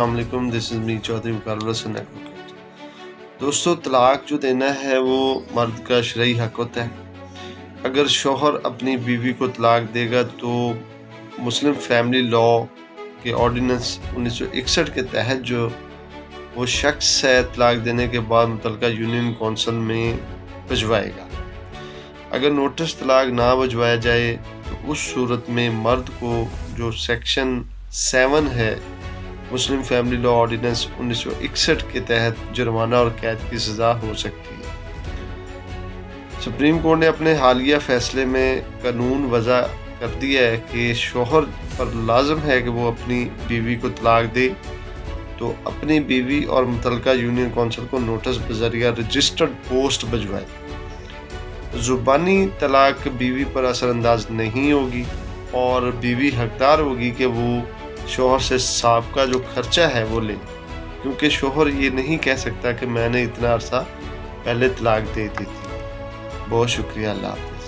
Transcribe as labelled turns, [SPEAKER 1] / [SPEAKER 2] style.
[SPEAKER 1] अस्सलाम वालेकुम, this is me Chaudhry Muqabil Hassan advocate. दोस्तों, तलाक जो देना है वो मर्द का शरई हक होता है। अगर शौहर अपनी बीवी को तलाक देगा तो मुस्लिम फैमिली लॉ के ऑर्डिनेंस 1961 के तहत जो वो शख्स है तलाक देने के बाद मुतलका यूनियन कौंसिल में भिजवाएगा। अगर नोटिस तलाक ना भिजवाया जाए तो उस सूरत में मर्द को जो सेक्शन 7 है मुस्लिम फैमिली लॉ ऑर्डिनेंस 1961 के तहत जुर्माना और कैद की सज़ा हो सकती है। सुप्रीम कोर्ट ने अपने हालिया फैसले में कानून वज़ा कर दिया है कि शौहर पर लाजम है कि वो अपनी बीवी को तलाक दे तो अपनी बीवी और मुतलका यूनियन कौंसिल को नोटिस बज़रिया रजिस्टर्ड पोस्ट भिजवाए। ज़ुबानी तलाक बीवी पर असरअंदाज नहीं होगी और बीवी हकदार होगी कि वो शौहर से साबका जो खर्चा है वो ले, क्योंकि शौहर ये नहीं कह सकता कि मैंने इतना अरसा पहले तलाक दे दी थी। बहुत शुक्रिया, अल्लाह हाफ़िज़।